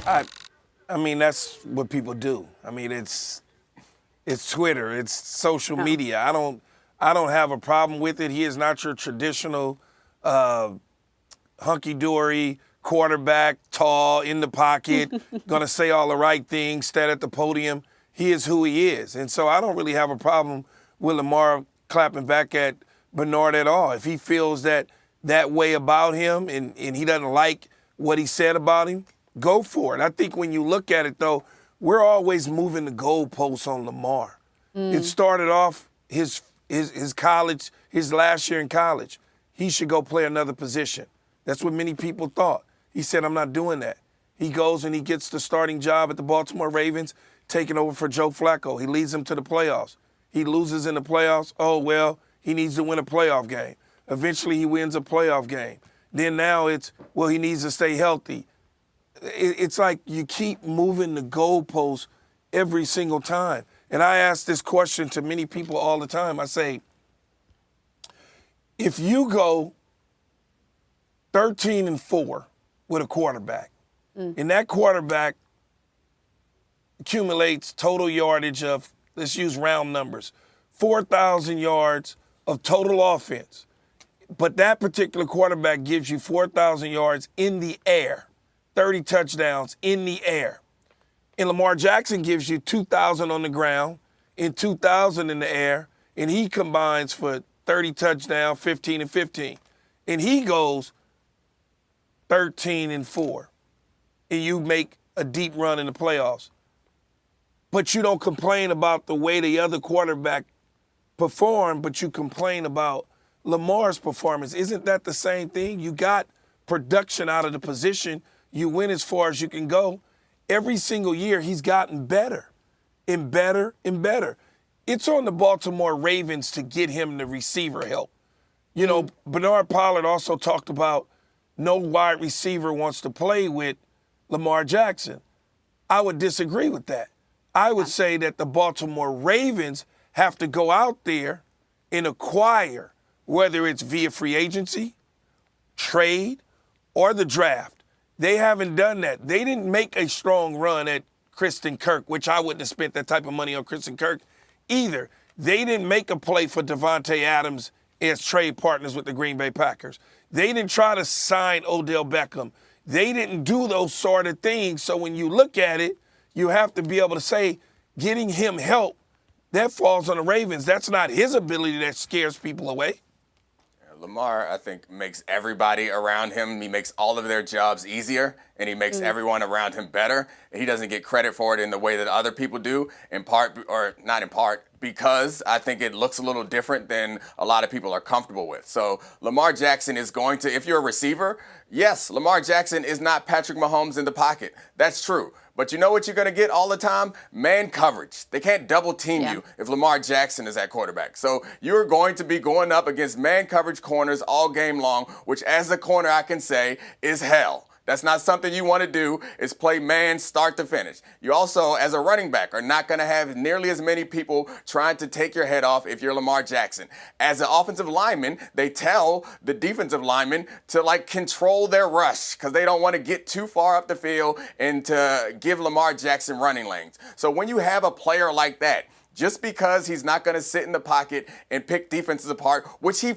I mean, that's what people do. I mean, it's Twitter, it's social media. I don't have a problem with it. He is not your traditional hunky-dory quarterback, tall, in the pocket, gonna say all the right things, stand at the podium. He is who he is. And so I don't really have a problem with Lamar clapping back at Bernard at all. If he feels that way about him and he doesn't like what he said about him, go for it. I think when you look at it, though, we're always moving the goalposts on Lamar. It started off his college, his last year in college. He should go play another position. That's what many people thought. He said, I'm not doing that. He goes and he gets the starting job at the Baltimore Ravens, taking over for Joe Flacco. He leads them to the playoffs. He loses in the playoffs. Oh, well, he needs to win a playoff game. Eventually he wins a playoff game. Then now it's, well, he needs to stay healthy. It's like you keep moving the goalposts every single time. And I ask this question to many people all the time. I say, if you go 13-4 with a quarterback, and that quarterback accumulates total yardage of, let's use round numbers, 4,000 yards of total offense, but that particular quarterback gives you 4,000 yards in the air, 30 touchdowns in the air. And Lamar Jackson gives you 2,000 on the ground and 2,000 in the air, and he combines for 30 touchdowns, 15 and 15. And he goes 13-4, and you make a deep run in the playoffs. But you don't complain about the way the other quarterback performed, but you complain about Lamar's performance. Isn't that the same thing? You got production out of the position. You win as far as you can go. Every single year, he's gotten better and better and better. It's on the Baltimore Ravens to get him the receiver help. You know, Bernard Pollard also talked about no wide receiver wants to play with Lamar Jackson. I would disagree with that. I would say that the Baltimore Ravens have to go out there and acquire, whether it's via free agency, trade, or the draft. They haven't done that. They didn't make a strong run at Kristen Kirk, which I wouldn't have spent that type of money on Kristen Kirk either. They didn't make a play for Devontae Adams as trade partners with the Green Bay Packers. They didn't try to sign Odell Beckham. They didn't do those sort of things. So when you look at it, you have to be able to say, getting him help, that falls on the Ravens. That's not his ability that scares people away. Lamar, I think, makes everybody around him, he makes all of their jobs easier, and he makes everyone around him better. He doesn't get credit for it in the way that other people do, in part, or not in part, because I think it looks a little different than a lot of people are comfortable with. So Lamar Jackson is going to, if you're a receiver, yes, Lamar Jackson is not Patrick Mahomes in the pocket. That's true. But you know what you're going to get all the time? Man coverage. They can't double team you if Lamar Jackson is at quarterback. So you're going to be going up against man coverage corners all game long, which as a corner I can say is hell. That's not something you want to do, is play man start to finish. You also, as a running back, are not going to have nearly as many people trying to take your head off if you're Lamar Jackson. As an offensive lineman, they tell the defensive linemen to control their rush because they don't want to get too far up the field and to give Lamar Jackson running lanes. So when you have a player like that, just because he's not going to sit in the pocket and pick defenses apart, which he's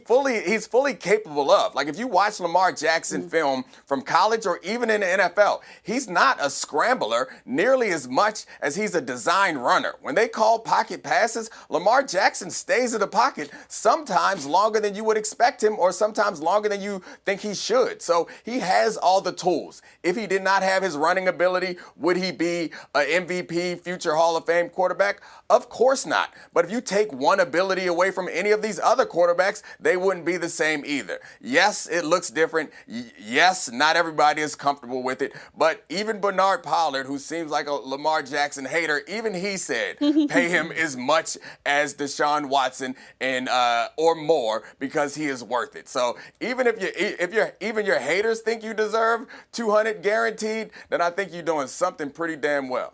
fully capable of. Like if you watch Lamar Jackson film from college or even in the NFL, he's not a scrambler nearly as much as he's a design runner. When they call pocket passes, Lamar Jackson stays in the pocket sometimes longer than you would expect him or sometimes longer than you think he should. So he has all the tools. If he did not have his running ability, would he be an MVP, future Hall of Fame quarterback? Of course not. But if you take one ability away from any of these other quarterbacks, they wouldn't be the same either. Yes, it looks different. Yes, not everybody is comfortable with it. But even Bernard Pollard, who seems like a Lamar Jackson hater, even he said pay him as much as Deshaun Watson and or more because he is worth it. So even if your haters think you deserve 200 guaranteed, then I think you're doing something pretty damn well.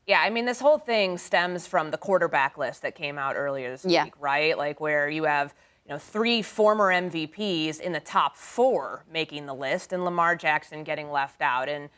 Yeah, I mean, this whole thing stems from the quarterback list that came out earlier this week, right? Like where you have, 3 former MVPs in the top 4 making the list and Lamar Jackson getting left out. And,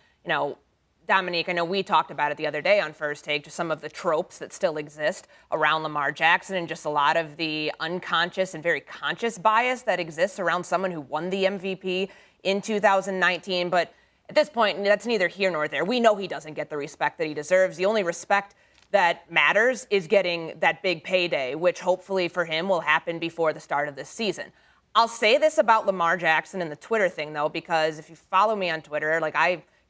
Dominique, I know we talked about it the other day on First Take, just some of the tropes that still exist around Lamar Jackson and just a lot of the unconscious and very conscious bias that exists around someone who won the MVP in 2019. But at this point, that's neither here nor there. We know he doesn't get the respect that he deserves. The only respect that matters is getting that big payday, which hopefully for him will happen before the start of this season. I'll say this about Lamar Jackson and the Twitter thing, though, because if you follow me on Twitter,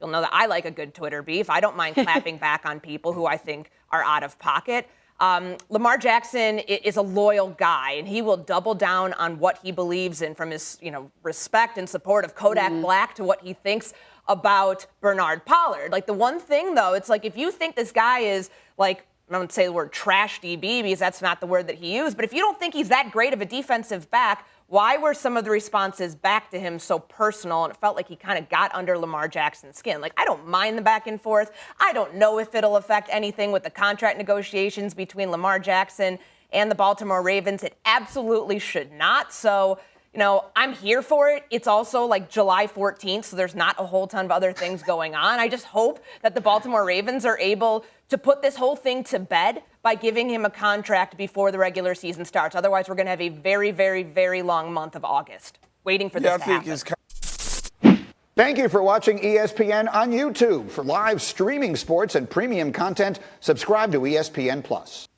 you'll know that I like a good Twitter beef. I don't mind clapping back on people who I think are out of pocket. Lamar Jackson is a loyal guy, and he will double down on what he believes in, from his respect and support of Kodak Black to what he thinks about Bernard Pollard. Like, the one thing, though, it's like if you think this guy is, like, I don't say the word trash DB because that's not the word that he used, but if you don't think he's that great of a defensive back, why were some of the responses back to him so personal? And it felt like he kind of got under Lamar Jackson's skin. Like, I don't mind the back and forth. I don't know if it'll affect anything with the contract negotiations between Lamar Jackson and the Baltimore Ravens. It absolutely should not. So, I'm here for it. It's also like July 14th, so there's not a whole ton of other things going on. I just hope that the Baltimore Ravens are able to put this whole thing to bed by giving him a contract before the regular season starts. Otherwise, we're going to have a very, very, very long month of August waiting for this to happen. Thank you for watching ESPN on YouTube. For live streaming sports and premium content, subscribe to ESPN+.